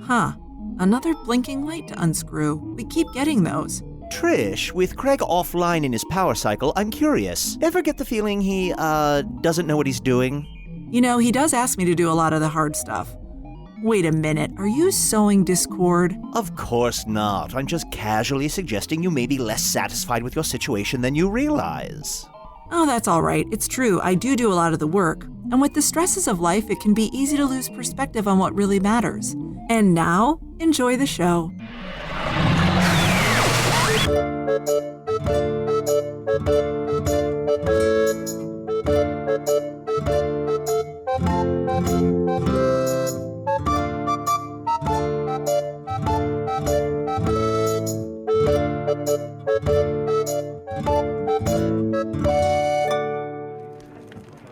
Another blinking light to unscrew. We keep getting those. Trish, with Craig offline in his power cycle, I'm curious. Ever get the feeling he, doesn't know what he's doing? You know, he does ask me to do a lot of the hard stuff. Wait a minute, are you sowing discord? Of course not. I'm just casually suggesting you may be less satisfied with your situation than you realize. Oh, that's all right. It's true, I do a lot of the work. And with the stresses of life, it can be easy to lose perspective on what really matters. And now, enjoy the show.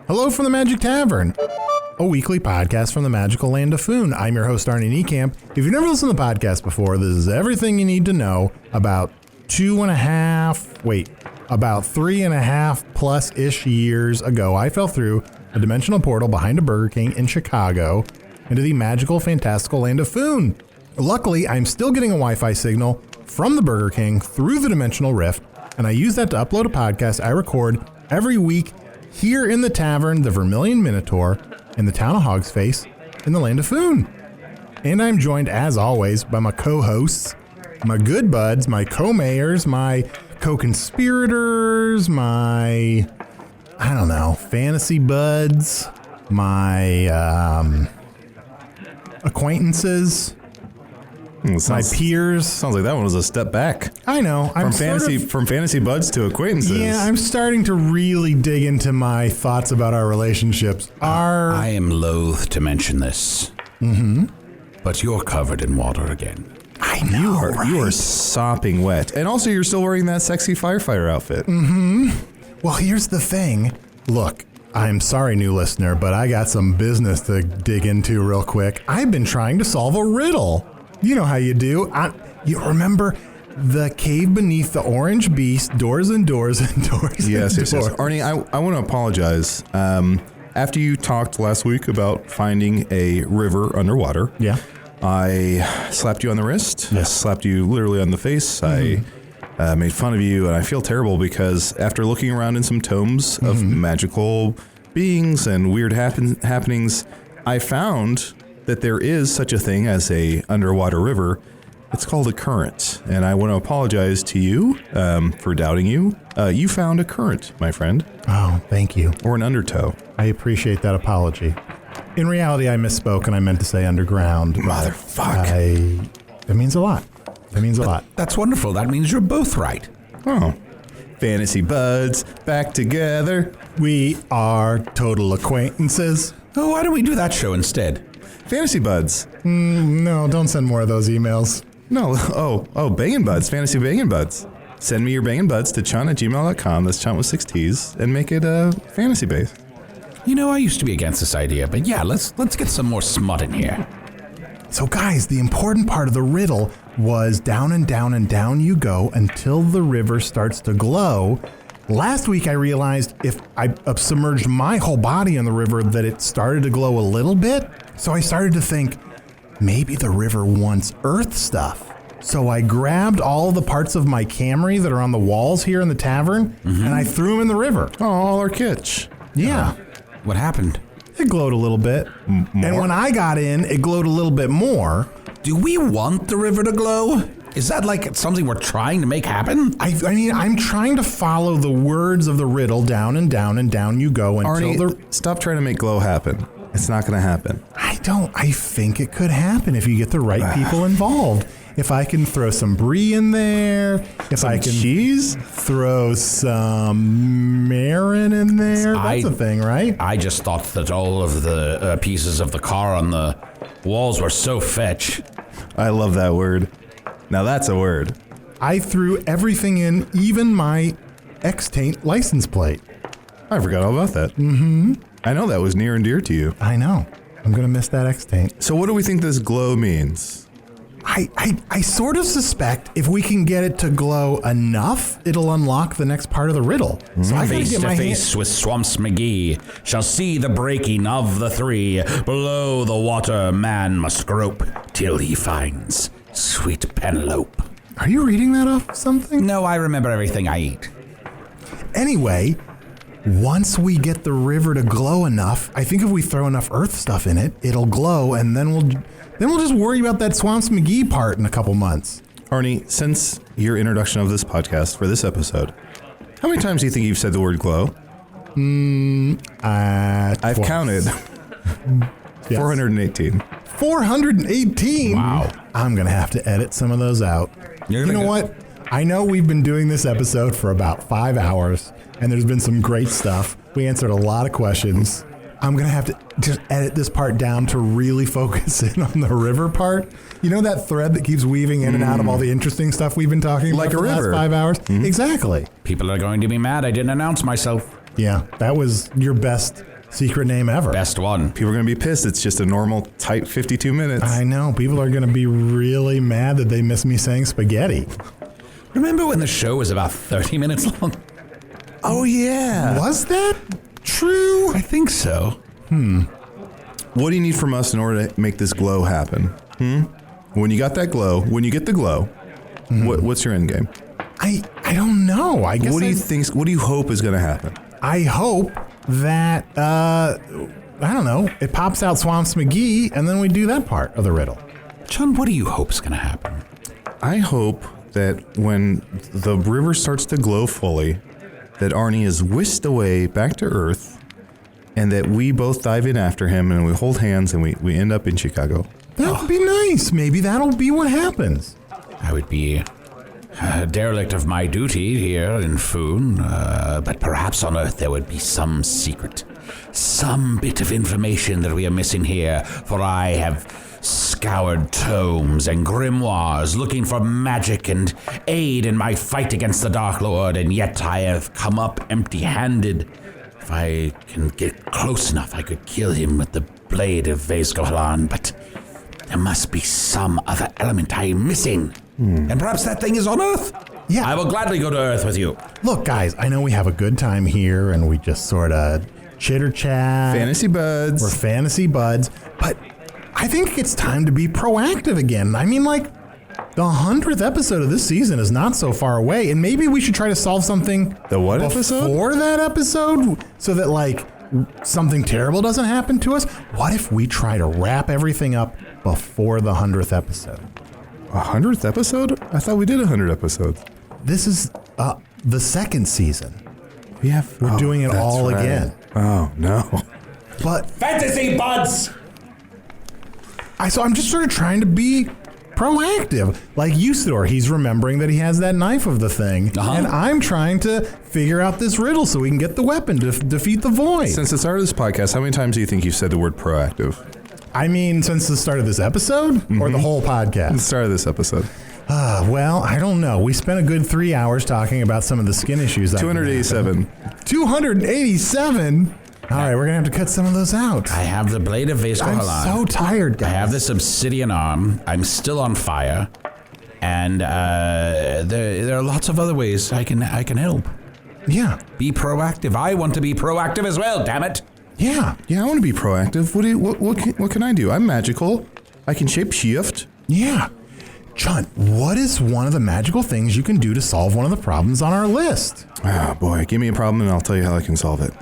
Hello from the Magic Tavern, a weekly podcast from the magical land of Foon. I'm your host, Arnie Niekamp. If you've never listened to the podcast before, this is everything you need to know about 3.5 plus-ish years ago. I fell through a dimensional portal behind a Burger King in Chicago into the magical, fantastical land of Foon. Luckily, I'm still getting a Wi-Fi signal from the Burger King through the dimensional rift, and I use that to upload a podcast I record every week here in the Tavern, the Vermilion Minotaur, in the town of Hogsface, in the land of Foon. And I'm joined, as always, by my co-hosts, my good buds, my co-mayors, my co-conspirators, my, fantasy buds, my acquaintances, my peers. Sounds like that one was a step back. I know. From fantasy buds to acquaintances. Yeah, I'm starting to really dig into my thoughts about our relationships. I am loath to mention this. But you're covered in water again. I know, You are sopping wet. And also you're still wearing that sexy firefighter outfit. Well, here's the thing. Look, I'm sorry, new listener, but I got some business to dig into real quick. I've been trying to solve a riddle. You know how you do. You remember the cave beneath the orange beast, doors and doors and doors Yes. and doors. Arnie, I want to apologize. After you talked last week about finding a river underwater, Yeah. I slapped you on the wrist. I slapped you literally on the face. I made fun of you, and I feel terrible because after looking around in some tomes of magical beings and weird happenings, I found that there is such a thing as a underwater river. It's called a current, and I want to apologize to you for doubting you. You found a current, my friend. Oh, thank you. Or an undertow. I appreciate that apology. In reality, I misspoke and I meant to say underground. Motherfuck. It means a lot. It means a lot. That's wonderful. That means you're both right. Oh. Fantasy buds, back together. We are total acquaintances. Oh, why don't we do that show instead? Fantasy buds. No, don't send more of those emails. No, bangin' buds, fantasy bangin' buds. Send me your bangin' buds to chunt@gmail.com. That's Chunt with 6 T's, and make it fantasy based. You know, I used to be against this idea, but yeah, let's get some more smut in here. So guys, the important part of the riddle was down and down and down you go until the river starts to glow. Last week I realized if I submerged my whole body in the river that it started to glow a little bit. So I started to think, maybe the river wants Earth stuff. So I grabbed all the parts of my Camry that are on the walls here in the tavern, and I threw them in the river. Oh, all our kitsch. Yeah. What happened? It glowed a little bit. And when I got in, it glowed a little bit more. Do we want the river to glow? Is that like something we're trying to make happen? I mean, I'm trying to follow the words of the riddle down and down and down you go until Arnie, stop trying to make glow happen. It's not going to happen. I think it could happen if you get the right people involved. If I can throw some brie in there, if I can throw some marin in there, that's a thing, right? I just thought that all of the pieces of the car on the walls were so fetch. I love that word. Now that's a word. I threw everything in, even my X-Taint license plate. I forgot all about that. I know that was near and dear to you. I know. I'm going to miss that X-Taint. So what do we think this glow means? I sort of suspect if we can get it to glow enough, it'll unlock the next part of the riddle. So I gotta Face get to my face with Swamps McGee shall see the breaking of the three. Below the water man must grope till he finds sweet Penelope. Are you reading that off something? No, I remember everything I eat. Anyway, once we get the river to glow enough, I think if we throw enough earth stuff in it, it'll glow, and then we'll just worry about that Swamps McGee part in a couple months. Arnie, since your introduction of this podcast for this episode, how many times do you think you've said the word glow? I've counted. Yes. 418. 418? Wow. I'm going to have to edit some of those out. You know what? I know we've been doing this episode for about 5 hours, and there's been some great stuff. We answered a lot of questions. I'm going to have to just edit this part down to really focus in on the river part. You know that thread that keeps weaving in and out of all the interesting stuff we've been talking about for the last 5 hours? Exactly. People are going to be mad I didn't announce myself. Yeah, that was your best secret name ever. Best one. People are going to be pissed. It's just a normal, tight 52 minutes. I know. People are going to be really mad that they miss me saying spaghetti. Remember when the show was about 30 minutes long? Oh, yeah. Was that true? I think so. What do you need from us in order to make this glow happen? When you got that glow, when you get the glow, what's your end game? I don't know. I guess What do you hope is going to happen? I hope that, I don't know, it pops out Swamps McGee, and then we do that part of the riddle. Chunt, what do you hope's going to happen? I hope that when the river starts to glow fully, that Arnie is whisked away back to Earth, and that we both dive in after him, and we hold hands, and we end up in Chicago. That would be nice. Maybe that'll be what happens. I would be a derelict of my duty here in Foon, but perhaps on Earth there would be some secret, some bit of information that we are missing here, for I have scoured tomes and grimoires looking for magic and aid in my fight against the Dark Lord, and yet I have come up empty-handed. If I can get close enough, I could kill him with the blade of Vesgohalan, but there must be some other element I am missing. And perhaps that thing is on Earth. Yeah. I will gladly go to Earth with you. Look, guys, I know we have a good time here, and we just sort of chitter-chat. Fantasy buds. We're fantasy buds, but I think it's time to be proactive again. I mean, like, the 100th episode of this season is not so far away, and maybe we should try to solve something The what episode? before that episode, so that, like, something terrible doesn't happen to us. What if we try to wrap everything up before the 100th episode? 100th episode? I thought we did 100 episodes. This is the second season. We're doing it all again. Oh, no. But Fantasy buds! so I'm just sort of trying to be proactive. Like Usidore, he's remembering that he has that knife of the thing, and I'm trying to figure out this riddle so we can get the weapon to defeat the void. Since the start of this podcast, how many times do you think you've said the word proactive? I mean, since the start of this episode, or the whole The podcast? start of this episode. Well, I don't know. We spent a good 3 hours talking about some of the skin issues. 287. 287? All right, we're going to have to cut some of those out. I have the blade of Vesgohalan. I'm so tired, guys. I have this obsidian arm. I'm still on fire. And there are lots of other ways I can help. Yeah. Be proactive. I want to be proactive as well, damn it. Yeah. Yeah, I want to be proactive. What can I do? I'm magical. I can shapeshift. Yeah. Chunt, what is one of the magical things you can do to solve one of the problems on our list? Ah, boy, give me a problem and I'll tell you how I can solve it.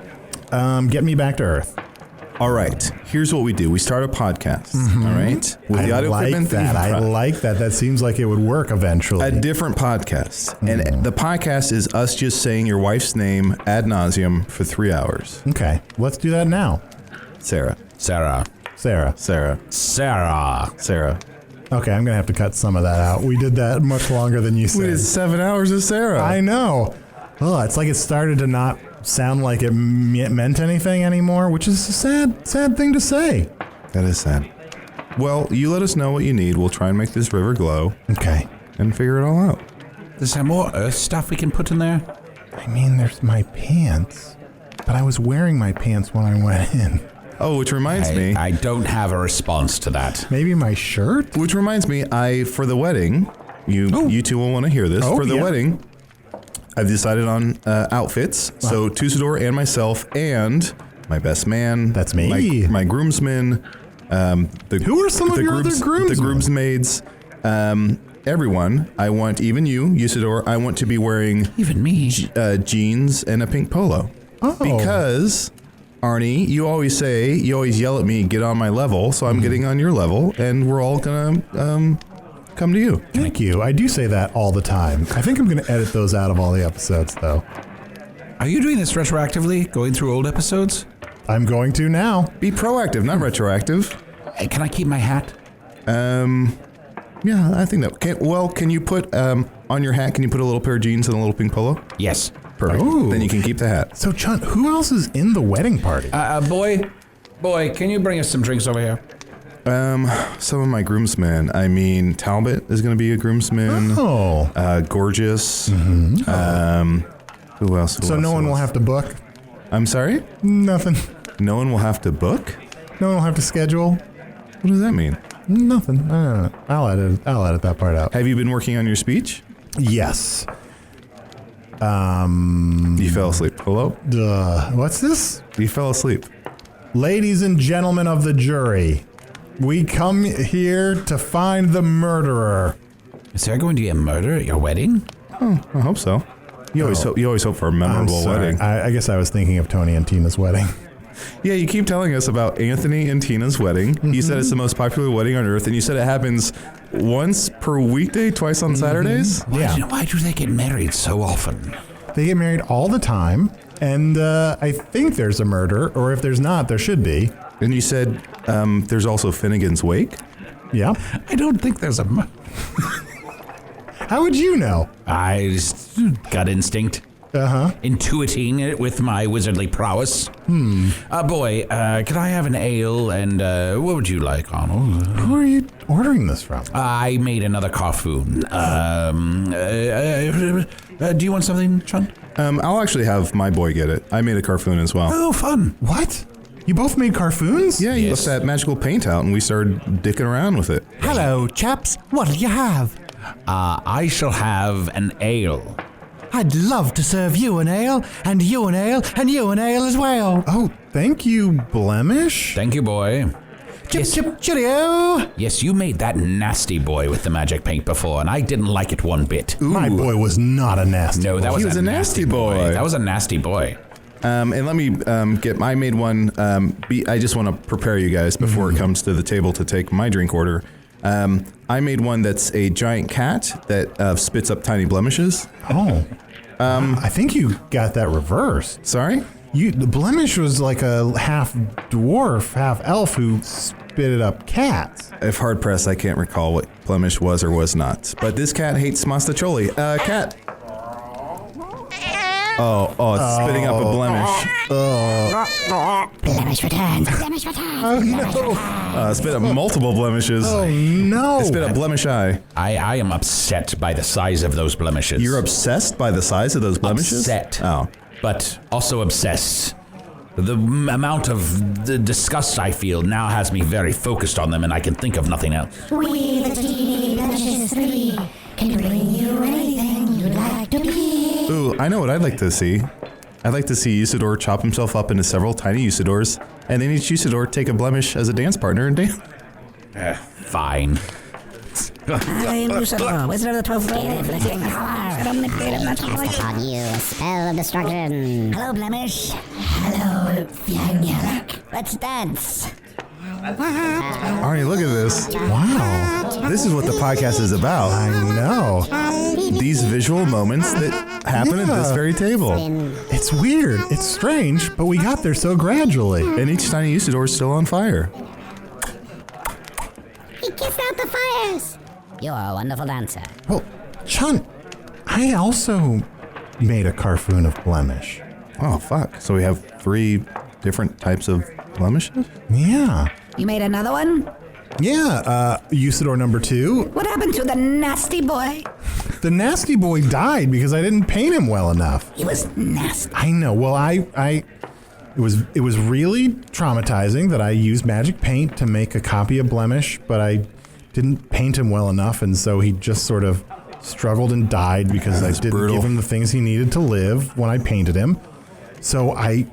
Get me back to Earth. All right, here's what we do. We start a podcast, all right? With the audio equipment that I like that. That seems like it would work eventually. a different podcast. And the podcast is us just saying your wife's name ad nauseum for 3 hours. Okay, let's do that now. Sarah. Sarah. Sarah. Sarah. Sarah. Sarah. Okay, I'm going to have to cut some of that out. We did that much longer than you We did said. 7 hours of Sarah. I know. Oh, it's like it started to not sound like it meant anything anymore, which is a sad thing to say. That is sad. Well, you let us know what you need. We'll try and make this river glow Okay. and figure it all out. Is there more Earth stuff we can put in there? I mean, there's my pants, but I was wearing my pants when I went in. Oh, which reminds me. I don't have a response to that. Maybe my shirt? Which reminds me, for the wedding, you two will want to hear this. For the wedding, I've decided on outfits. Wow. So Usidore and myself and my best man. That's me. My groomsmen. Who are some of your other groomsmen? The groomsmaids. Everyone. I want, even you, Usidore, I want to be wearing... Even me? Jeans and a pink polo. Oh. Because... Arnie, you always yell at me, get on my level, so I'm getting on your level, and we're all gonna come to you. Thank you. I do say that all the time. I think I'm gonna edit those out of all the episodes, though. Are you doing this retroactively, going through old episodes? I'm going to now. Be proactive, not retroactive. Can I keep my hat? Yeah, I think that. Can you put on your hat? Can you put a little pair of jeans and a little pink polo? Yes. Perfect. Ooh. Then you can keep the hat. So, Chunt, who else is in the wedding party? Boy, can you bring us some drinks over here? Some of my groomsmen. I mean, Talbot is going to be a groomsman. Oh. Gorgeous. Who else? So no one will have to book? I'm sorry? Nothing. No one will have to book? No one will have to schedule? What does that mean? Nothing. I'll edit that part out. Have you been working on your speech? Yes. You fell asleep. Hello? What's this? You fell asleep. Ladies and gentlemen of the jury, we come here to find the murderer. Is there going to be a murder at your wedding? Oh, I hope so. You always hope for a memorable wedding. I guess I was thinking of Tony and Tina's wedding. Yeah, you keep telling us about Anthony and Tina's wedding. You said it's the most popular wedding on earth, and you said it happens once per weekday, twice on Saturdays? Why do they get married so often? They get married all the time, and I think there's a murder, or if there's not, there should be. And you said there's also Finnegan's Wake? Yeah. I don't think there's a murder. How would you know? I just gut instinct. Intuiting it with my wizardly prowess. Boy, could I have an ale and what would you like, Arnold? Who are you ordering this from? I made another carfoon. Do you want something, Chunt? I'll actually have my boy get it. I made a carfoon as well. Oh, fun. What? You both made carfoons? Yeah, you left that magical paint out and we started dicking around with it. Hello, chaps. What'll you have? I shall have an ale. I'd love to serve you an ale, and you an ale, and you an ale as well. Oh, thank you, Blemish. Thank you, boy. Chip, cheerio. Yes, you made that nasty boy with the magic paint before, and I didn't like it one bit. Ooh. My boy was not a nasty boy. No, that was a nasty boy. That was a nasty boy. And let me I made one, I just want to prepare you guys before it comes to the table to take my drink order. I made one that's a giant cat that spits up tiny blemishes. Oh. I think you got that reversed. Sorry? The Blemish was like a half dwarf, half elf who spitted up cats. If hard pressed, I can't recall what Blemish was or was not. But this cat hates mastacholi. Cat. Oh, it's spitting up a blemish. Blemish returns. Blemish returns. Oh, no. Spit up multiple blemishes. Oh, no. It spit up blemish eye. I am upset by the size of those blemishes. You're obsessed by the size of those blemishes? Upset. Oh. But also obsessed. The amount of the disgust I feel now has me very focused on them, and I can think of nothing else. We, the teeny Blemishes 3, can bring you anything you'd like to be. Ooh, I know what I'd like to see. I'd like to see Usidore chop himself up into several tiny Usidores, and then each Usidore take a blemish as a dance partner and dance. Fine. I'm Usidore, wizard of the 12th grade. Upon you, a spell of destruction. Hello, Blemish. Hello, Fiangelic. Let's dance. Arnie, look at this. Wow. This is what the podcast is about. I know. These visual moments that happen at this very table. It's weird. It's strange, but we got there so gradually. And each tiny Usidore is still on fire. He kissed out the fires. You're a wonderful dancer. Well, Chunt, I also made a carfoon of Blemish. Oh, fuck. So we have 3 different types of blemishes? Yeah. You made another one? Yeah, Usidore number 2. What happened to the nasty boy? The nasty boy died because I didn't paint him well enough. He was nasty. I know. Well, I It was really traumatizing that I used magic paint to make a copy of Blemish, but I didn't paint him well enough, and so he just sort of struggled and died because I didn't give him the things he needed to live when I painted him. So I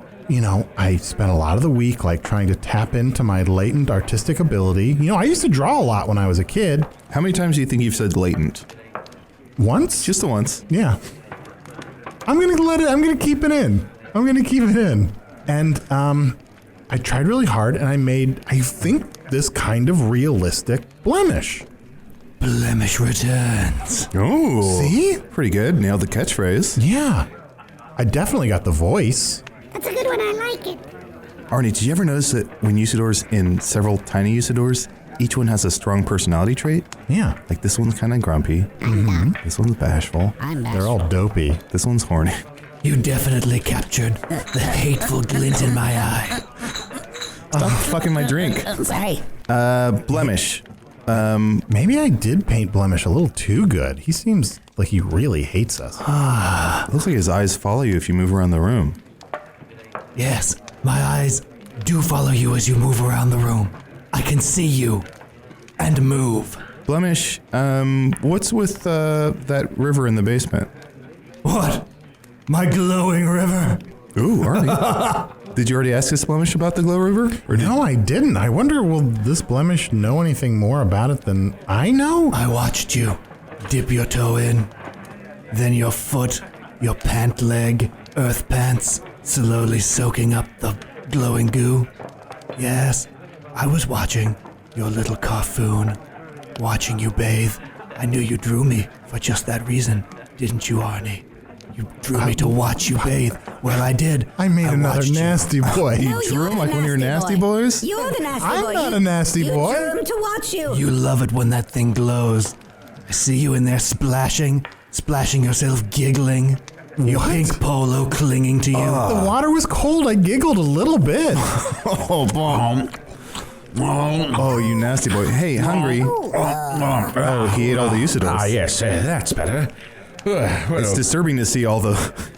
spent a lot of the week like trying to tap into my latent artistic ability. I used to draw a lot when I was a kid. How many times do you think you've said latent? Once? Just the once. Yeah. I'm gonna keep it in. And I tried really hard, and I made, I think, this kind of realistic Blemish. Blemish returns. Oh, See? Pretty good. Nailed the catchphrase. Yeah. I definitely got the voice. That's a good one. I like it. Arnie, did you ever notice that when Usidore's in several tiny Usidores, each one has a strong personality trait? Yeah. Like this one's kind of grumpy. Mm-hmm. This one's bashful. I'm They're all dopey. This one's horny. You definitely captured the hateful glint in my eye. Stop fucking my drink. Sorry. Blemish. Maybe I did paint Blemish a little too good. He seems like he really hates us. Looks like his eyes follow you if you move around the room. Yes, my eyes do follow you as you move around the room. I can see you and move. Blemish, what's with that river in the basement? What? My glowing river? Ooh, Arnie. Did you already ask this Blemish about the Glow River? No, I didn't. I wonder, will this Blemish know anything more about it than I know? I watched you dip your toe in, then your foot, your pant leg, earth pants, slowly soaking up the glowing goo. Yes, I was watching your little carfoon, watching you bathe. I knew you drew me for just that reason, didn't you, Arnie? You drew me to watch you bathe. Well, I did. I made another watched you. nasty boy. You drew him like one of your nasty boys? You're the nasty I'm boy. not a nasty boy. You drew him to watch you. You love it when that thing glows. I see you in there splashing yourself, giggling. Your What? pink polo clinging to you. The water was cold. I giggled a little bit. Oh, bomb. Oh, you nasty boy. Hey, hungry. Oh, he ate all the Usidores. Ah, yes, that's better. It's disturbing to see all the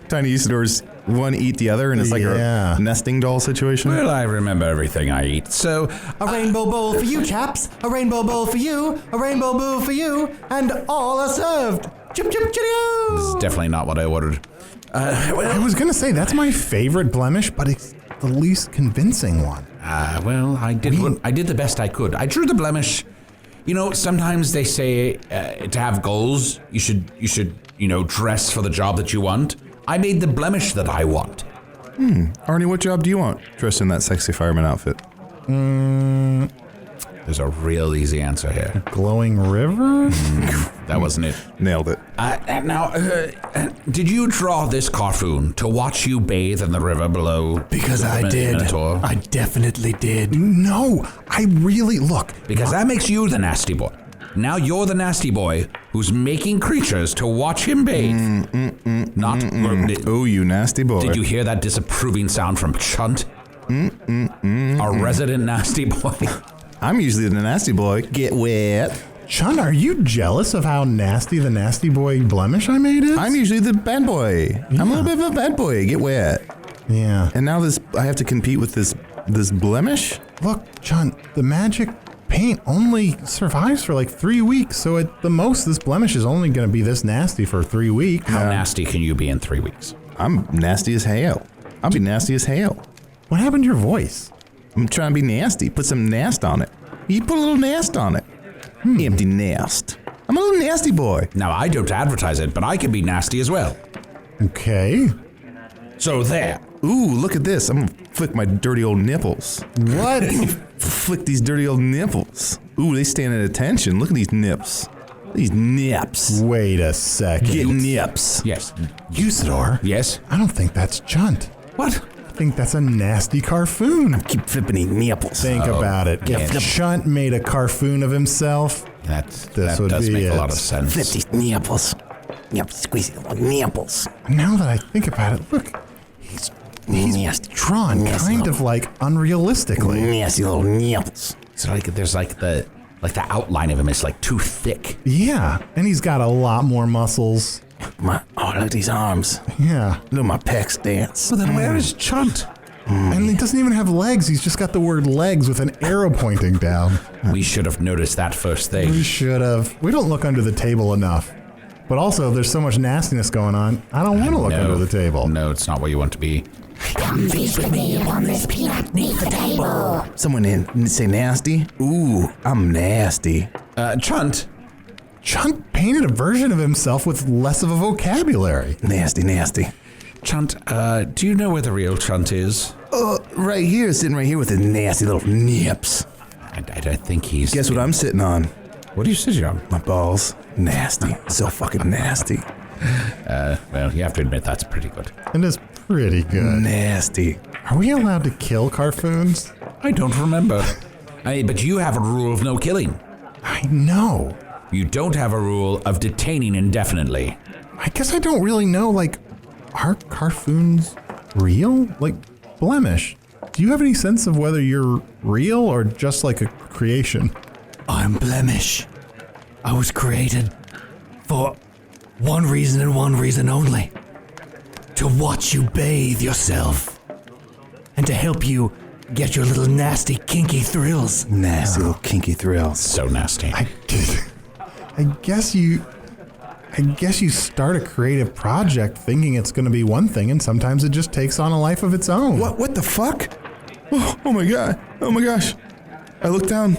tiny Usidores one eat the other, and it's like Yeah. a nesting doll situation. Well, I remember everything I eat, so A rainbow bowl for you, chaps. A rainbow bowl for you. A rainbow bowl for you. And all are served. Chip, chip, this chitty-o. is definitely not what I ordered. I was going to say, that's my favorite Blemish, but it's the least convincing one. Well, I did the best I could. I drew the Blemish. Sometimes they say to have goals, you should dress for the job that you want. I made the Blemish that I want. Arnie, what job do you want? Dressed in that sexy fireman outfit. There's a real easy answer here. Glowing river? That wasn't it. Nailed it. Did you draw this cartoon to watch you bathe in the river below? Because I did. Minotaur? I definitely did. No, I really, look. Because that makes you the nasty boy. Now you're the nasty boy who's making creatures to watch him bathe. Oh, you nasty boy. Did you hear that disapproving sound from Chunt? Our resident nasty boy. I'm usually the nasty boy. Get wet. Chunt, are you jealous of how nasty the nasty boy Blemish I made is? I'm usually the bad boy. I'm a little bit of a bad boy. Get wet. Yeah. And now I have to compete with this Blemish? Look, Chunt, the magic paint only survives for like 3 weeks, so at the most, this Blemish is only going to be this nasty for 3 weeks. How nasty can you be in 3 weeks? I'm nasty as hell. I'll be nasty as hell. What happened to your voice? I'm trying to be nasty. Put some nast on it. You put a little nast on it. Empty nest. I'm a little nasty boy. Now, I don't advertise it, but I can be nasty as well. Okay. So there. Ooh, look at this. I'm gonna flick my dirty old nipples. What? Flick these dirty old nipples. Ooh, they stand at attention. Look at these nips. These nips. Wait a second. Get nips. Yes. Usidore? Yes? I don't think that's Chunt. What? I think that's a nasty carfoon. Keep flipping these nipples. Think about it. If Chunt made a carfoon of himself, That would does be make a it. lot of sense. Flip these nipples. Yep, squeeze the little nipples. now that I think about it, look, he's drawn kind of like unrealistically. Nasty little nipples. So there's the outline of him is like too thick. Yeah, and he's got a lot more muscles. Look at these arms. Yeah. Look at my pecs dance. So then where is Chunt? And he doesn't even have legs. He's just got the word legs with an arrow pointing down. We should have noticed that first thing. We should have. We don't look under the table enough. But also, there's so much nastiness going on. I don't want to look under the table. No, it's not where you want to be. Come feast with me upon this peanut beneath the table. Someone in say nasty? Ooh, I'm nasty. Chunt. Chunt painted a version of himself with less of a vocabulary. Nasty. Chunt, do you know where the real Chunt is? Right here, sitting right here with his nasty little nips. I don't think he's... Guess what I'm sitting on? What are you sitting on? My balls. Nasty. So fucking nasty. Well, you have to admit that's pretty good. It is pretty good. Nasty. Are we allowed to kill Carfoons? I don't remember. But you have a rule of no killing. I know. You don't have a rule of detaining indefinitely. I guess I don't really know, like, are Carfoons real? Like, Blemish, do you have any sense of whether you're real or just like a creation? I'm Blemish. I was created for one reason and one reason only. To watch you bathe yourself. And to help you get your little nasty, kinky thrills. Nasty little kinky thrills. So nasty. I guess you start a creative project thinking it's going to be one thing, and sometimes it just takes on a life of its own. What the fuck? Oh my god. Oh my gosh. I look down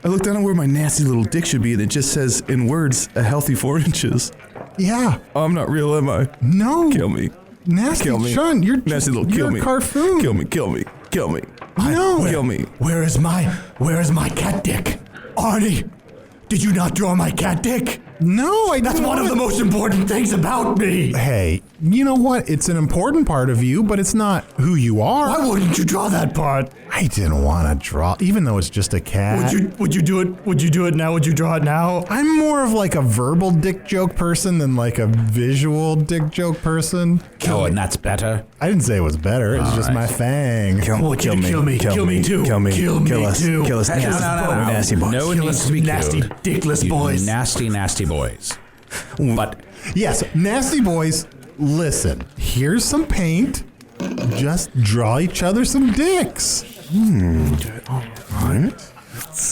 at where my nasty little dick should be, and it just says in words, a healthy 4 inches. Yeah. Oh, I'm not real, am I? No. Kill me. Nasty Kill me. Chunt, you're nasty little kill me. Carfoon. Kill me. No. Kill me. Where is my cat dick? Arnie, did you not draw my cat dick? No, That's one of the most important things about me. Hey, you know what? It's an important part of you, but it's not who you are. Why wouldn't you draw that part? I didn't want to draw, even though it's just a cat. Would you do it? Would you do it now? Would you draw it now? I'm more of like a verbal dick joke person than like a visual dick joke person. And that's better? I didn't say it was better. It's just my fang. I want you to kill me. Kill me too. Kill me. Kill me Kill us. too. Kill us. No. Nasty boys. No one needs to be nasty, killed. dickless You boys. Nasty boys. But Yes, nasty boys, listen. Here's some paint. Just draw each other some dicks. Alright.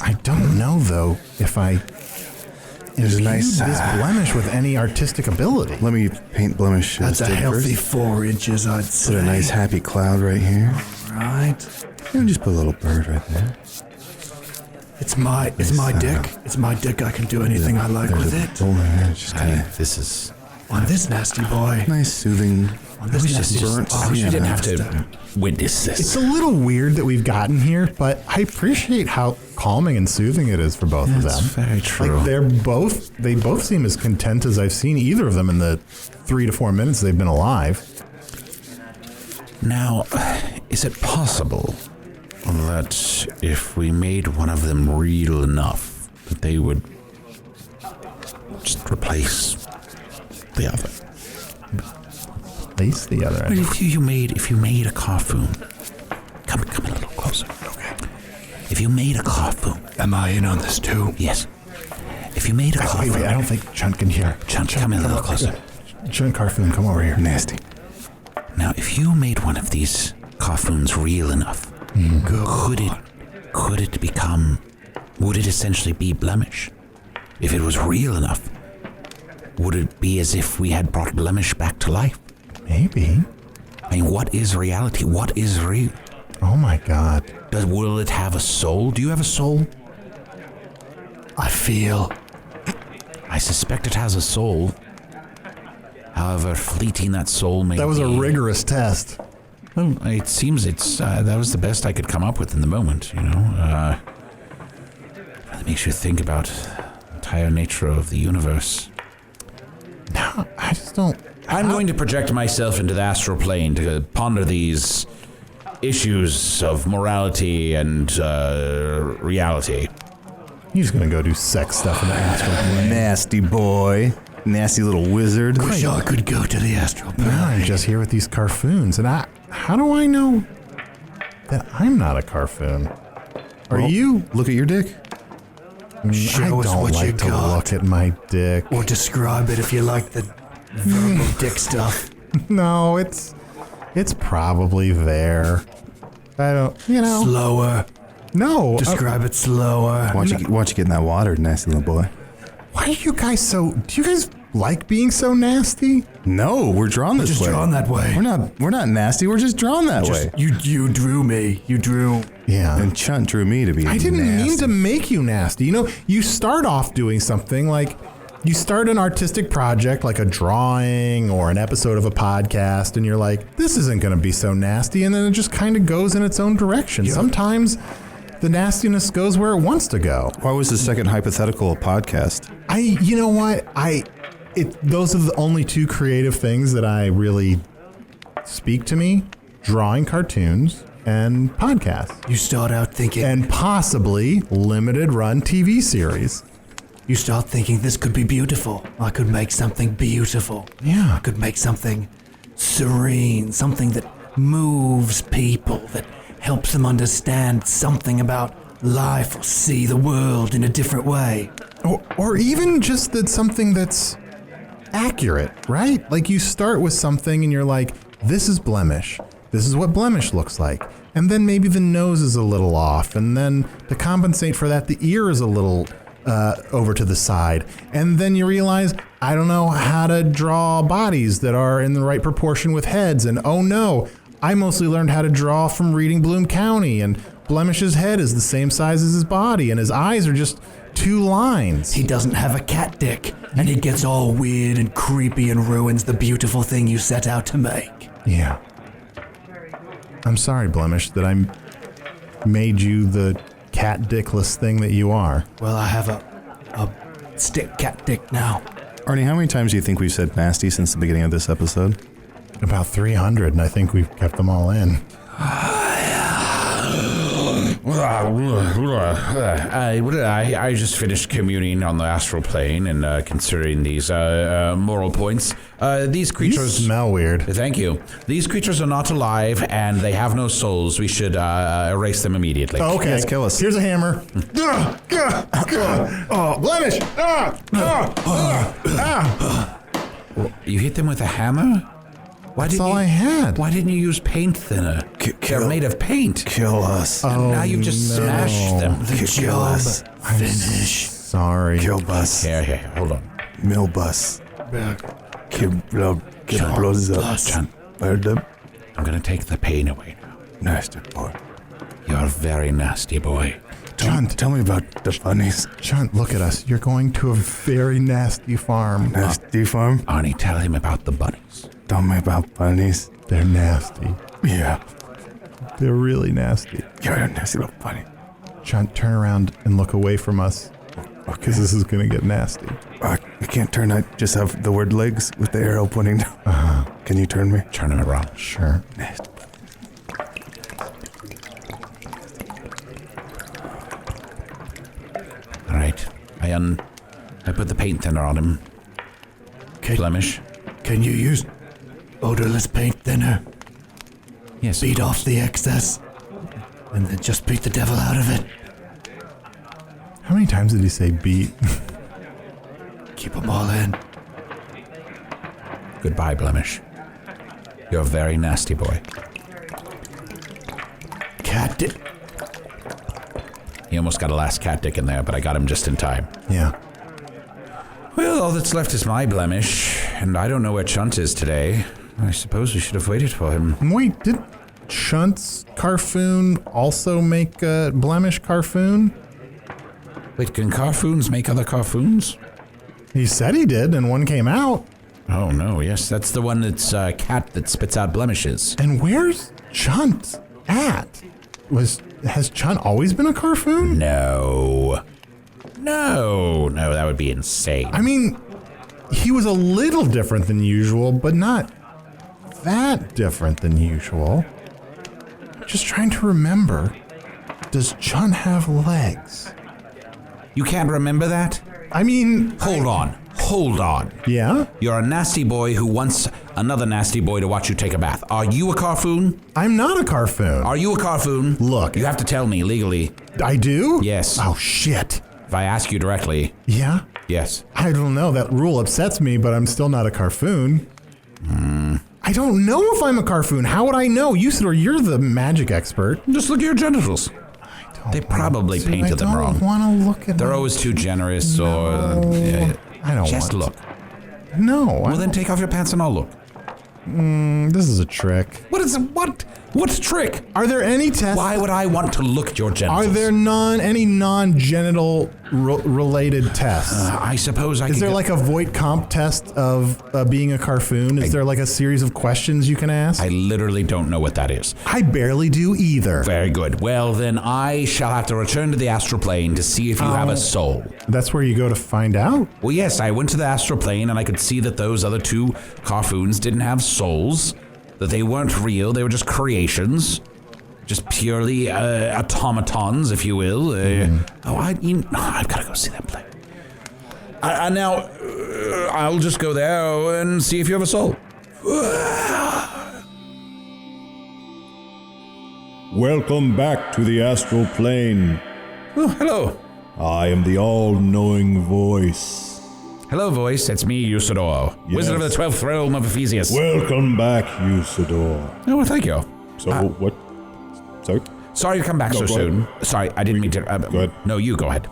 I don't know, though, if I There's a nice... this blemish with any artistic ability. let me paint Blemish. That's a dick healthy first. 4 inches, I'd say. Put a nice happy cloud right here. Right. And just put a little bird right there. It's my dick. It's my dick. I can do anything I like with it. Just kind of this is... On this nasty boy. nice, soothing. On this nasty burnt. boy. We didn't have to witness this. It's a little weird that we've gotten here, but I appreciate how calming and soothing it is for both of them. That's very true. Like they both seem as content as I've seen either of them in the 3 to 4 minutes they've been alive. Now, is it possible that if we made one of them real enough, that they would just replace the other? Replace the other. I mean, if you made a Carfoon, come a little closer. Okay. If you made a Carfoon, Am I in on this too? yes. If you made a Carfoon, Wait, I don't think Chunt can hear. Chunt, come in a little closer. Chunt Carfoon, come over here. Nasty. Now, if you made one of these Carfoons real enough, could it become? Would it essentially be Blemish? If it was real enough, would it be as if we had brought Blemish back to life? Maybe. I mean, what is reality? What is real? Oh my God. Will it have a soul? Do you have a soul? I feel. I suspect it has a soul. However fleeting that soul may be. That was a rigorous test. Well, it seems that was the best I could come up with in the moment, you know. It makes you think about the entire nature of the universe. No, I just don't. I'm going to project myself into the astral plane to ponder these issues of morality and reality. You're just gonna go do sex stuff in the astral plane. Nasty boy. Nasty little wizard. Wish I could go to the astral plane. Now I'm just here with these Carfoons, and how do I know that I'm not a Carfoon? Are you? Look at your dick. Show I us don't what like you to got. look at my dick. Or describe it if you like the verbal dick stuff. No, it's probably there. I don't, Slower. No. Describe it slower. Why don't you get in that water, nasty little boy? Why are you guys do you guys like being so nasty? No, we're drawn this Just way. drawn that way. We're not nasty. We're just drawn that way. You drew me. You drew. Yeah. And Chunt drew me to be I didn't nasty. mean to make you nasty. You start off doing something like you start an artistic project like a drawing or an episode of a podcast, and you're like, this isn't going to be so nasty, and then it just kind of goes in its own direction. Yeah. Sometimes the nastiness goes where it wants to go. Why was the second hypothetical a podcast? You know what? Those are the only two creative things that I really speak to me: drawing cartoons and podcasts. You start out thinking. And possibly limited run TV series. You start thinking this could be beautiful. I could make something beautiful. Yeah. I could make something serene, something that moves people, that helps them understand something about life or see the world in a different way. Or even just that something that's accurate, right? Like you start with something and you're like, this is Blemish. This is what Blemish looks like. And then maybe the nose is a little off. And then to compensate for that, the ear is a little over to the side. And then you realize, I don't know how to draw bodies that are in the right proportion with heads. And oh no, I mostly learned how to draw from reading Bloom County, and Blemish's head is the same size as his body, and his eyes are just 2 lines. He doesn't have a cat dick, and it gets all weird and creepy and ruins the beautiful thing you set out to make. Yeah. I'm sorry, Blemish, that I made you the cat dickless thing that you are. Well, I have a stick cat dick now. Arnie, how many times do you think we've said nasty since the beginning of this episode? About 300, and I think we've kept them all in. I just finished communing on the astral plane and considering these moral points. These creatures... You smell weird. Thank you. These creatures are not alive, and they have no souls. We should erase them immediately. Oh, okay. Yes, kill us. Here's a hammer. Oh, Blemish! You hit them with a hammer? That's all I had. Why didn't you use paint thinner? They're made of paint. Kill us. And now you've just smashed them. The job finish. Sorry. Kill bus. Here, hold on. Mill bus. Kill blood. Get blood up. Chunt, Burn them. I'm gonna take the pain away now. Nasty boy. You're a very nasty boy. Chunt, Tell me about the bunnies. Chunt, look at us. You're going to a very nasty farm. Nasty farm. Arnie, tell him about the bunnies. Tell me about bunnies. They're nasty. Yeah. They're really nasty. You're a nasty little bunny. Chunt, turn around and look away from us. Because this is going to get nasty. I can't turn. I just have the word legs with the arrow pointing down. Can you turn me? Turn him around. Sure. Nasty. All right. I put the paint thinner on him. Blemish. Can you use odorless paint thinner? Yes. Beat off the excess, and then just beat the devil out of it. How many times did he say beat? Keep them all in. Goodbye, Blemish. You're a very nasty boy. Cat dick. He almost got a last cat dick in there, but I got him just in time. Yeah. Well, all that's left is my Blemish, and I don't know where Chunt is today. I suppose we should have waited for him. Wait, did Chunt's Carfoon also make a Blemish Carfoon? Wait, can Carfoons make other Carfoons? He said he did, and one came out. Oh, no, yes, that's the one that's a cat that spits out blemishes. And where's Chunt at? Has Chunt always been a Carfoon? No, that would be insane. I mean, he was a little different than usual, but not that different than usual. Just trying to remember, does Chunt have legs? You can't remember that? I mean... Hold on. Yeah? You're a nasty boy who wants another nasty boy to watch you take a bath. Are you a Carfoon? I'm not a Carfoon. Are you a Carfoon? Look. You have to tell me legally. I do? Yes. Oh, shit. If I ask you directly. Yeah? Yes. I don't know. That rule upsets me, but I'm still not a Carfoon. I don't know if I'm a Carfoon. How would I know? Usidore, you're the magic expert. Just look at your genitals. They probably painted them wrong. I don't want to look at They're them. always too generous, No, I don't just want look. to. No. Well, then take off your pants and I'll look. This is a trick. What's trick? Are there any tests? Why would I want to look at your genitals? Are there any non-genital related tests? I suppose I Is could there get- like a Voight-Comp test of being a Carfoon? Is there like a series of questions you can ask? I literally don't know what that is. I barely do either. Very good. Well, then I shall have to return to the astral plane to see if you have a soul. That's where you go to find out? Well, yes, I went to the astral plane and I could see that those other two Carfoons didn't have souls, that they weren't real, they were just creations, just purely automatons, if you will. I've got to go see that play. Now, I'll just go there and see if you have a soul. Welcome back to the astral plane. Oh, hello. I am the all-knowing voice. Hello, voice. It's me, Usidore, Wizard of the 12th Realm of Ephesius. Welcome back, Usidore. Oh, well, thank you. So, what? Sorry? Sorry to come back so go soon. ahead. Sorry, I didn't mean to. Go ahead. No, you go ahead.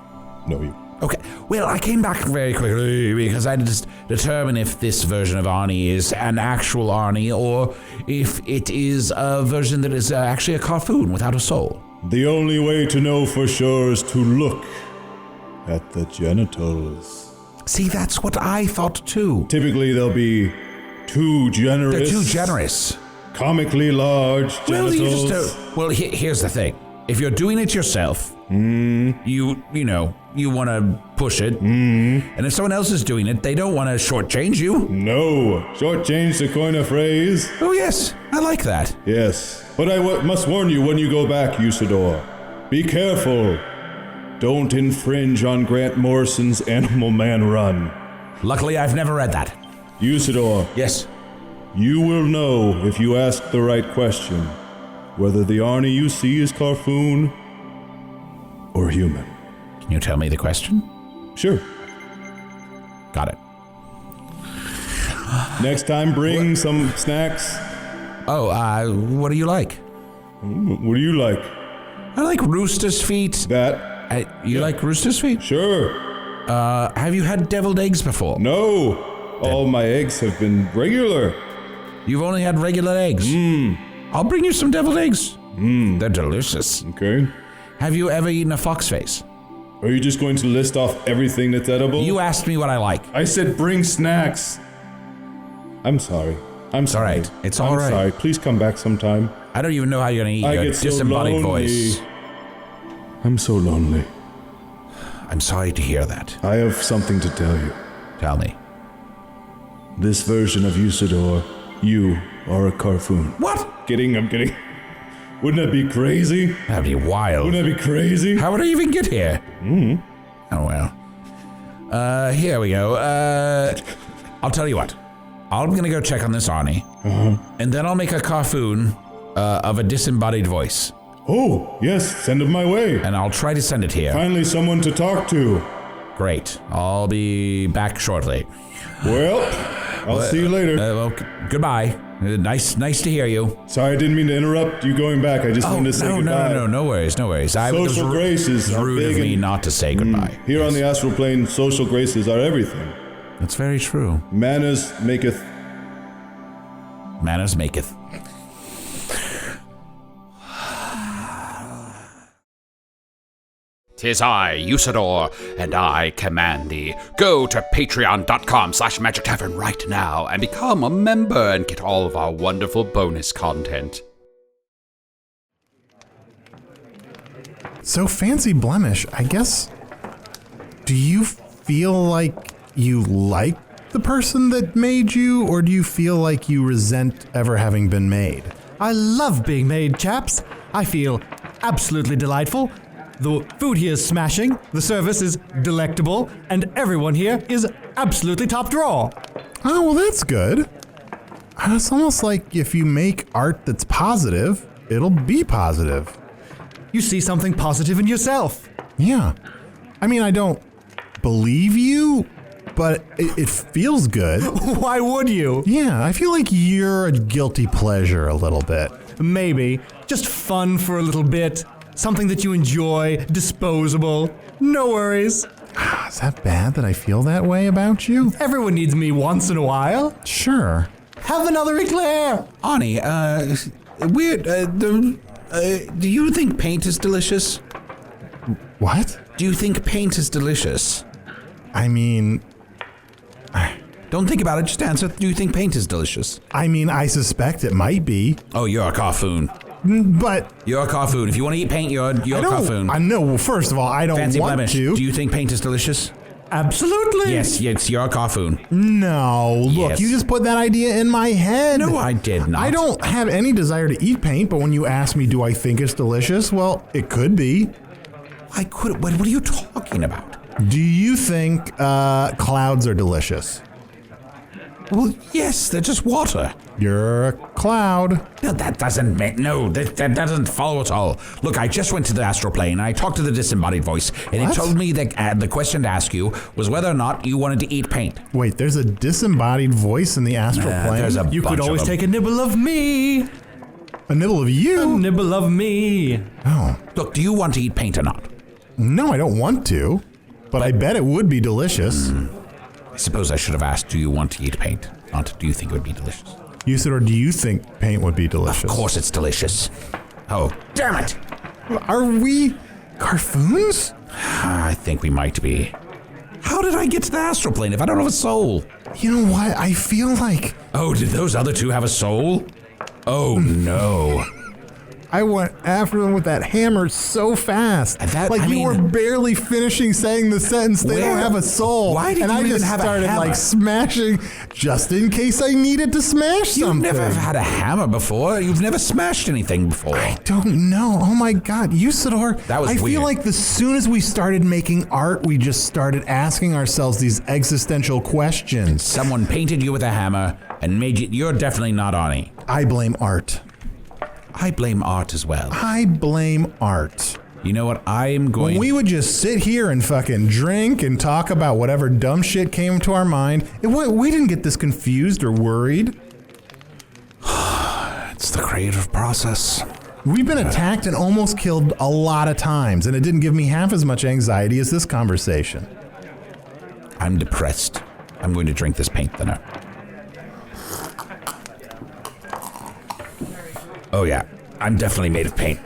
No, you. Okay. Well, I came back very quickly because I had to just determine if this version of Arnie is an actual Arnie or if it is a version that is actually a Carfoon without a soul. The only way to know for sure is to look at the genitals. See, that's what I thought too. Typically, they'll be too generous. They're too generous. Comically large Well, genitals. here's the thing. If you're doing it yourself, you want to push it. And if someone else is doing it, they don't want to shortchange you. No. Shortchange to coin a phrase. Oh, yes. I like that. Yes. But I must warn you when you go back, Usidore. Be careful. Don't infringe on Grant Morrison's Animal Man run. Luckily, I've never read that. Usidore, Yes. you will know if you ask the right question whether the Arnie you see is Carfoon or human. Can you tell me the question? Sure. Got it. Next time, bring some snacks. Oh, what do you like? What do you like? I like rooster's feet. That? You like rooster's feet? Sure. Have you had deviled eggs before? No. All my eggs have been regular. You've only had regular eggs? I'll bring you some deviled eggs. They're delicious. Okay. Have you ever eaten a fox face? Are you just going to list off everything that's edible? You asked me what I like. I said bring snacks. I'm sorry. It's all right. It's all I'm right. sorry. Please come back sometime. I don't even know how you're going to eat I your get so disembodied lonely. voice. I'm so lonely. I'm sorry to hear that. I have something to tell you. Tell me. This version of Usidore, you are a Carfoon. What? I'm kidding. Wouldn't that be crazy? That'd be wild. Wouldn't that be crazy? How would I even get here? Oh, well. Here we go. I'll tell you what. I'm going to go check on this Arnie. And then I'll make a Carfoon of a disembodied voice. Oh, yes, send it my way. And I'll try to send it here. Finally someone to talk to. Great. I'll be back shortly. Well, I'll see you later. Goodbye. Nice to hear you. Sorry, I didn't mean to interrupt you going back. I just wanted to say goodbye. No worries. Social graces It was are rude of big me and- not to say goodbye. Here on the astral plane, social graces are everything. That's very true. Manners maketh. Manners maketh. "'Tis I, Usidore, and I command thee. Go to patreon.com/Magic Tavern right now and become a member and get all of our wonderful bonus content. So, Fancy Blemish, I guess, do you feel like you like the person that made you, or do you feel like you resent ever having been made? I love being made, chaps. I feel absolutely delightful. The food here is smashing, the service is delectable, and everyone here is absolutely top drawer. Oh, well, that's good. It's almost like if you make art that's positive, it'll be positive. You see something positive in yourself. Yeah. I mean, I don't believe you, but it feels good. Why would you? Yeah, I feel like you're a guilty pleasure a little bit. Maybe. Just fun for a little bit. Something that you enjoy, disposable. No worries. Is that bad that I feel that way about you? Everyone needs me once in a while. Sure. Have another eclair. Arnie, do you think paint is delicious? What? Do you think paint is delicious? I mean... Don't think about it, just answer. Do you think paint is delicious? I mean, I suspect it might be. Oh, you're a carfoon. But... You're a carfoon. If you want to eat paint, you're a carfoon. I know. Well, first of all, I don't Fancy want Blemish, to. Do you think paint is delicious? Absolutely. Yes, you're a carfoon. No. Look, Yes. you just put that idea in my head. No, I did not. I don't have any desire to eat paint, but when you ask me, do I think it's delicious? Well, it could be. What are you talking about? Do you think clouds are delicious? Well, yes, they're just water. You're a cloud. No, that doesn't make, that doesn't follow at all. Look, I just went to the astral plane and I talked to the disembodied voice, and it told me that the question to ask you was whether or not you wanted to eat paint. Wait, there's a disembodied voice in the astral plane? You could always take a nibble of me. A nibble of you? A nibble of me. Oh. Look, do you want to eat paint or not? No, I don't want to, but I bet it would be delicious. I suppose I should have asked, do you want to eat paint? Not, do you think it would be delicious? Usidore, do you think paint would be delicious? Of course it's delicious. Oh, damn it! Are we carfoons? I think we might be. How did I get to the astral plane if I don't have a soul? You know what? I feel like... Oh, did those other two have a soul? Oh, no. I went after them with that hammer so fast. You were barely finishing saying the sentence, they don't have a soul. Why did you even have a hammer? And I just started smashing just in case I needed to smash something. You've never had a hammer before. You've never smashed anything before. I don't know. Oh my God, Usidore. That was weird. I feel like as soon as we started making art, we just started asking ourselves these existential questions. Someone painted you with a hammer and made you... You're definitely not Arnie. I blame art. I blame art as well. I blame art. You know what? When we would just sit here and fucking drink and talk about whatever dumb shit came to our mind, we didn't get this confused or worried. It's the creative process. We've been attacked and almost killed a lot of times, and it didn't give me half as much anxiety as this conversation. I'm depressed. I'm going to drink this paint thinner. Oh yeah, I'm definitely made of paint.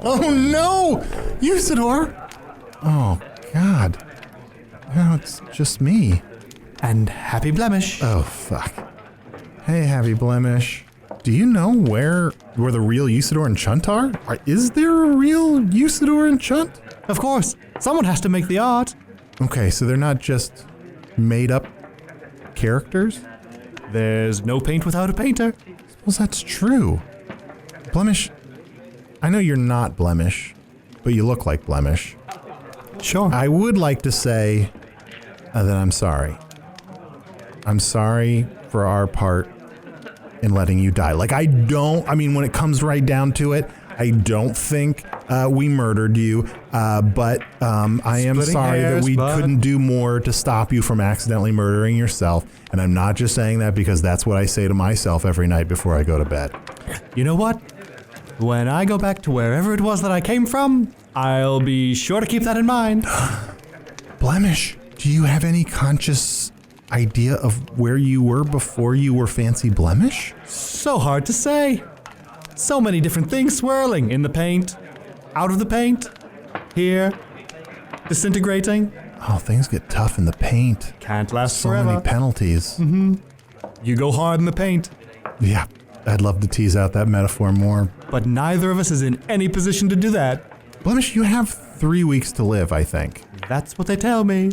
Oh no! Usidore! Oh God. Now it's just me. And Happy Blemish. Oh fuck. Hey, Happy Blemish. Do you know where the real Usidore and Chunt are? Is there a real Usidore and Chunt? Of course. Someone has to make the art. Okay, so they're not just made up characters? There's no paint without a painter. Suppose that's true. Blemish, I know you're not Blemish, but you look like Blemish. Sure. I would like to say that I'm sorry. I'm sorry for our part in letting you die. When it comes right down to it, I don't think we murdered you, but I am sorry that we couldn't do more to stop you from accidentally murdering yourself. And I'm not just saying that because that's what I say to myself every night before I go to bed. You know what? When I go back to wherever it was that I came from, I'll be sure to keep that in mind. Blemish, do you have any conscious idea of where you were before you were Fancy Blemish? So hard to say. So many different things swirling in the paint, out of the paint, here, disintegrating. Oh, things get tough in the paint. Can't last so forever. So many penalties. Mm-hmm. You go hard in the paint. Yeah, I'd love to tease out that metaphor more. But neither of us is in any position to do that. Blemish, you have 3 weeks to live, I think. That's what they tell me.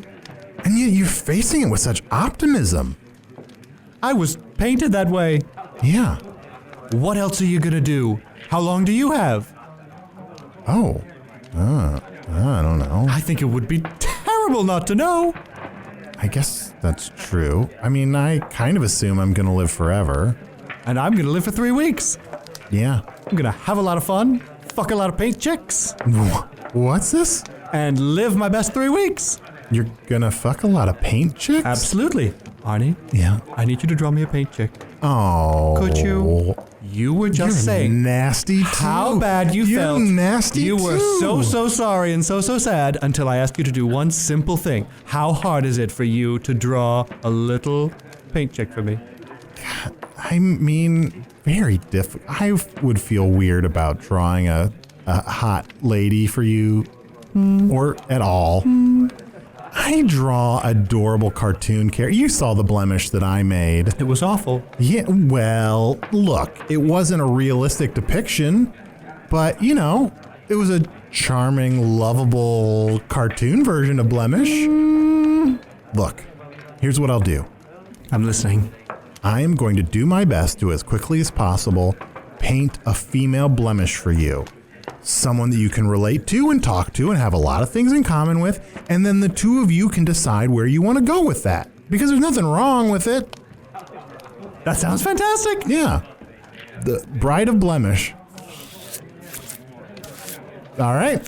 And yet you're facing it with such optimism. I was painted that way. Yeah. What else are you gonna do? How long do you have? Oh. I don't know. I think it would be terrible not to know. I guess that's true. I mean, I kind of assume I'm gonna live forever. And I'm gonna live for 3 weeks. Yeah. I'm gonna have a lot of fun, fuck a lot of paint chicks. What's this? and live my best 3 weeks. You're gonna fuck a lot of paint chicks? Absolutely. Arnie? Yeah. I need you to draw me a paint chick. Oh. Could you? You were just saying nasty too. how bad you felt. You're nasty You too. were so sorry and so sad until I asked you to do one simple thing. How hard is it for you to draw a little paint chick for me? I mean, very difficult. I would feel weird about drawing a hot lady for you, or at all. I draw adorable cartoon characters. You saw the Blemish that I made. It was awful. Yeah, well, look, it wasn't a realistic depiction, but, you know, it was a charming, lovable cartoon version of Blemish. Look, here's what I'll do. I'm listening. I am going to do my best to, as quickly as possible, paint a female Blemish for you. Someone that you can relate to and talk to and have a lot of things in common with, and then the two of you can decide where you want to go with that. Because there's nothing wrong with it. That sounds fantastic. Yeah. The Bride of Blemish. All right.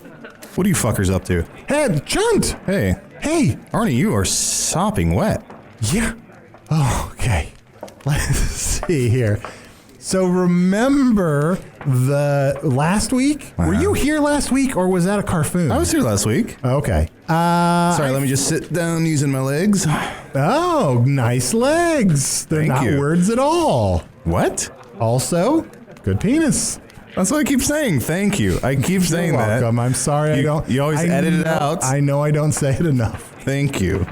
What are you fuckers up to? Hey, Chunt! Hey. Hey! Arnie, you are sopping wet. Yeah. Oh, okay. Let's see here. So remember the last week? Were you here last week, or was that a Carfoon? I was here last week. Okay. Sorry, let me just sit down using my legs. Oh, nice legs. They're Thank not you. words at all. What? Also, good penis. That's what I keep saying. Thank you. I keep saying You're that. welcome. I'm sorry I don't. You always edit it out. I know I don't say it enough. Thank you.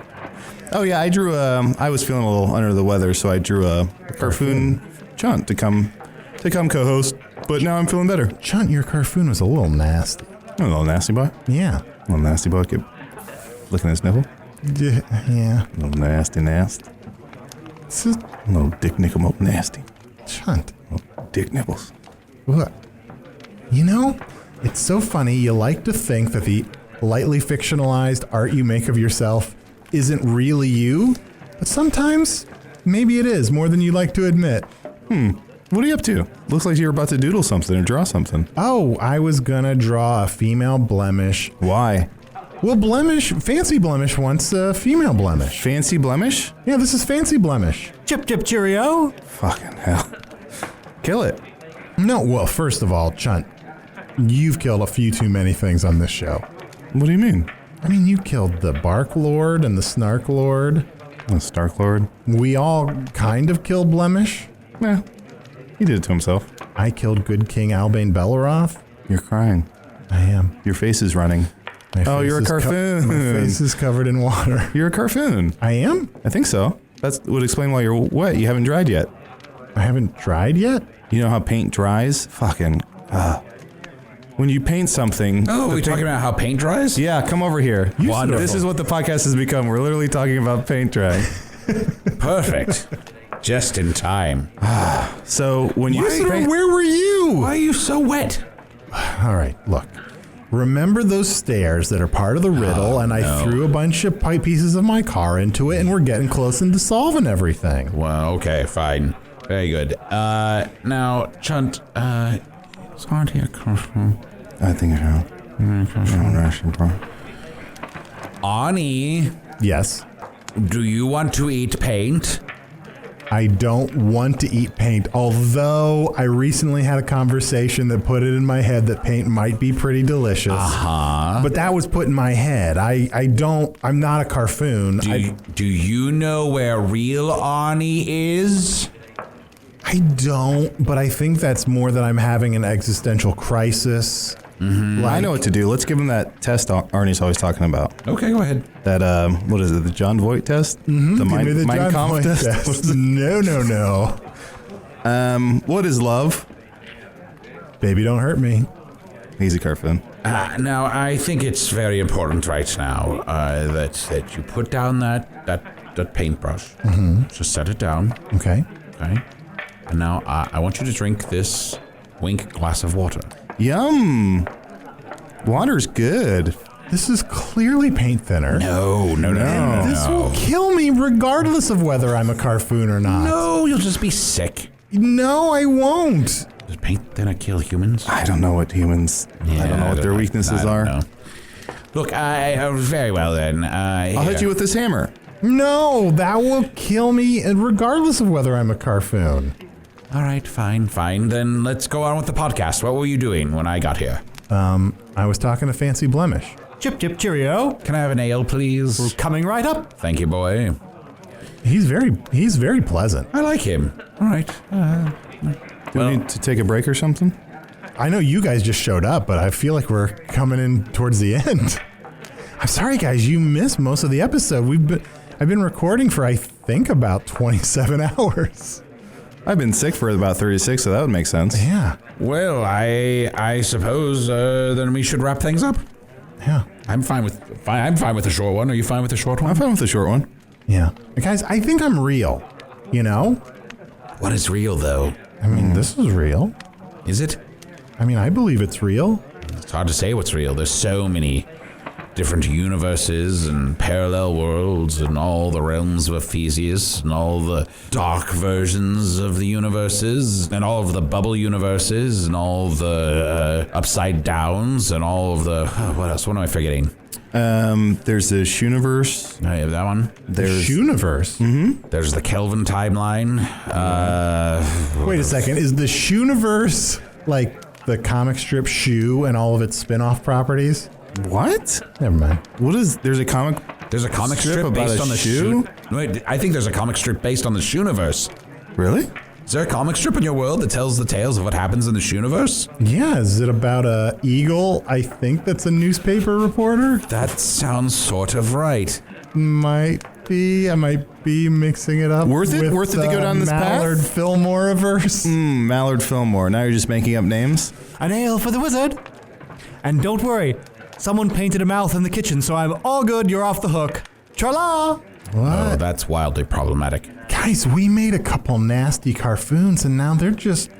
Oh yeah, I drew I was feeling a little under the weather, so I drew a Carfoon Chunt to come co-host. But now I'm feeling better. Chunt, your Carfoon was a little nasty. A little nasty boy. Yeah. A little nasty boy. Keep licking his nipple. Yeah. A little nasty. It's just, A little dick nickel nasty. Chunt. Little dick nipples. What? You know, it's so funny. You like to think that the lightly fictionalized art you make of yourself isn't really you, but sometimes maybe it is more than you like to admit. What are you up to? Looks like you're about to doodle something or draw something. Oh, I was gonna draw a female Blemish. Why? Well, Fancy Blemish wants a female Blemish. Fancy Blemish? Yeah, this is Fancy Blemish. Chip, chip, cheerio. Fucking hell. Kill it. No, well, first of all, Chunt, you've killed a few too many things on this show. What do you mean? I mean, you killed the Bark Lord and the Snark Lord. The Stark Lord? We all kind of killed Blemish. Yeah. He did it to himself. I killed Good King Albane Belleroth. You're crying. I am. Your face is running. My You're a face is Carfoon. my face is covered in water. You're a Carfoon. I am? I think so. That would explain why you're wet. You haven't dried yet. I haven't dried yet? You know how paint dries? Fucking, when you paint something... Oh, we're talking about how paint dries? Yeah, come over here. Wonderful. This is what the podcast has become. We're literally talking about paint drying. Perfect. Just in time. So when you paint... Where were you? Why are you so wet? All right, look. Remember those stairs that are part of the riddle, and I threw a bunch of pieces of my car into it, and we're getting close into solving everything. Well, okay, fine. Very good. Now, Chunt, aren't here. I think so. Arnie, Yes. do you want to eat paint? I don't want to eat paint, although I recently had a conversation that put it in my head that paint might be pretty delicious. Uh-huh. But that was put in my head. I'm not a Carfoon. Do you know where real Arnie is? I don't, but I think that's more that I'm having an existential crisis. Well, I know what to do. Let's give him that test Arnie's always talking about. Okay, go ahead. That, what is it, the John Voight test? Mm-hmm. The Give me the John Niekamp Voight test. No. What is love? Baby, don't hurt me. He's a Carfoon. Now, I think it's very important right now that you put down that paintbrush. Mm-hmm. Just set it down. Okay. Okay. And now I want you to drink this wink glass of water. Yum. Water's good. This is clearly paint thinner. No. This will kill me regardless of whether I'm a Carfoon or not. No, you'll just be sick. No, I won't. Does paint thinner kill humans? I don't know what humans... I don't know what their weaknesses are. Look, very well then. I'll hit you with this hammer. No, that will kill me, regardless of whether I'm a Carfoon. All right, fine. Then let's go on with the podcast. What were you doing when I got here? I was talking to Fancy Blemish. Chip, cheerio. Can I have an ale, please? We're coming right up. Thank you, boy. He's very pleasant. I like him. All right. Do we need to take a break or something? I know you guys just showed up, but I feel like we're coming in towards the end. I'm sorry, guys. You missed most of the episode. I've been recording for, I think, about 27 hours. I've been sick for about 36, so that would make sense. Yeah. Well, I suppose then we should wrap things up. Yeah. I'm fine with the short one. Are you fine with the short one? I'm fine with the short one. Yeah. Guys, I think I'm real. You know? What is real, though? I mean, this is real. Is it? I mean, I believe it's real. It's hard to say what's real. There's so many different universes and parallel worlds and all the realms of Ephesius and all the dark versions of the universes and all of the bubble universes and all the upside downs and all of the... what else? What am I forgetting? There's the Shuniverse. I have that one. There's Shuniverse? Mm-hmm. There's the Kelvin timeline. Wait a second. Is the Shuniverse like the comic strip Shoe and all of its spin-off properties? What? Never mind. There's a comic strip based on the shoe? Wait, I think there's a comic strip based on the Shuniverse. Really? Is there a comic strip in your world that tells the tales of what happens in the Shuniverse? Yeah, is it about a eagle? I think that's a newspaper reporter. That sounds sort of right. Might be. I might be mixing it up. Worth it? With Worth it to go down this Mallard path? Fillmore-averse. Mallard Fillmore. Now you're just making up names? An ale for the wizard. And don't worry, someone painted a mouth in the kitchen, so I'm all good. You're off the hook. Tra-la! What? Oh, that's wildly problematic. Guys, we made a couple nasty Carfoons, and now they're just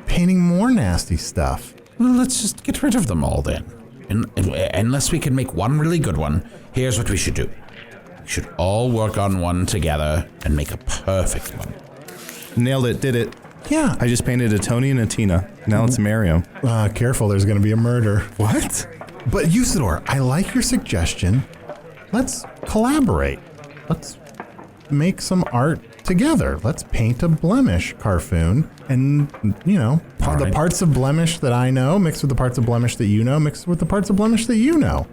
painting more nasty stuff. Well, let's just get rid of them all then. Unless we can make one really good one, here's what we should do. We should all work on one together and make a perfect one. Nailed it, did it. Yeah. I just painted a Tony and a Tina. Now let's marry them. Careful, there's going to be a murder. What? But Usidore, I like your suggestion. Let's collaborate. Let's make some art together. Let's paint a Blemish Carfoon, and the parts of Blemish that I know mixed with the parts of Blemish that you know mixed with the parts of Blemish that you know.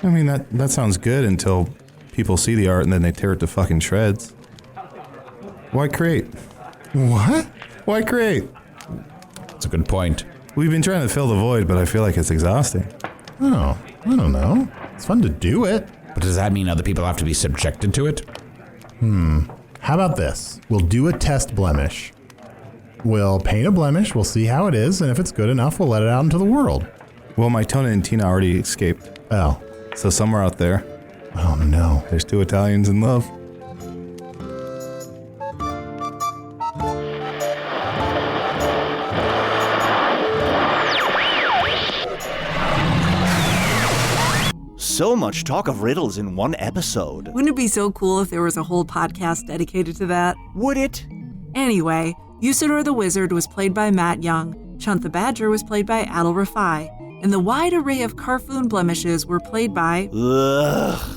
I mean, that sounds good until people see the art and then they tear it to fucking shreds. Why create? What? Why create? That's a good point. We've been trying to fill the void, but I feel like it's exhausting. Oh, I don't know. It's fun to do it. But does that mean other people have to be subjected to it? How about this? We'll do a test Blemish. We'll paint a Blemish, we'll see how it is, and if it's good enough, we'll let it out into the world. Well, my Tony and Tina already escaped. Oh. So somewhere out there, Oh no. there's two Italians in love. So much talk of riddles in one episode. Wouldn't it be so cool if there was a whole podcast dedicated to that? Would it? Anyway, Usidore the Wizard was played by Matt Young, Chunt the Badger was played by Adal Rifai, and the wide array of Carfoon blemishes were played by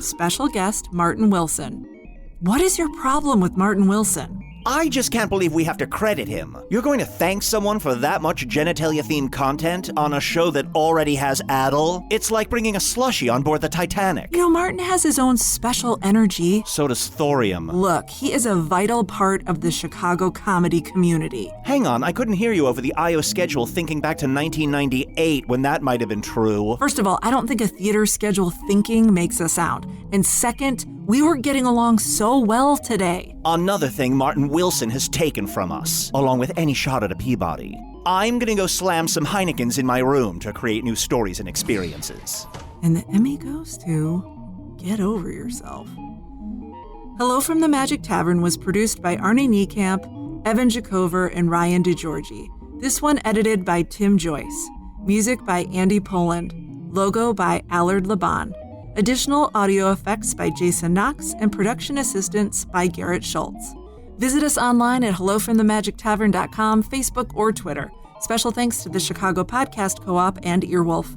special guest Martin Wilson. What is your problem with Martin Wilson? I just can't believe we have to credit him. You're going to thank someone for that much genitalia-themed content on a show that already has Adal? It's like bringing a slushie on board the Titanic. You know, Martin has his own special energy. So does Thorium. Look, he is a vital part of the Chicago comedy community. Hang on, I couldn't hear you over the I.O. schedule thinking back to 1998 when that might have been true. First of all, I don't think a theater schedule thinking makes a sound. And second, we were getting along so well today. Another thing Martin Wilson has taken from us, along with any shot at a Peabody. I'm gonna go slam some Heinekens in my room to create new stories and experiences. And the Emmy goes to Get Over Yourself. Hello from the Magic Tavern was produced by Arnie Niekamp, Evan Jacover, and Ryan DiGiorgi. This one edited by Tim Joyce. Music by Andy Poland. Logo by Allard Laban. Additional audio effects by Jason Knox and production assistance by Garrett Schultz. Visit us online at hellofromthemagictavern.com, Facebook, or Twitter. Special thanks to the Chicago Podcast Co-op and Earwolf.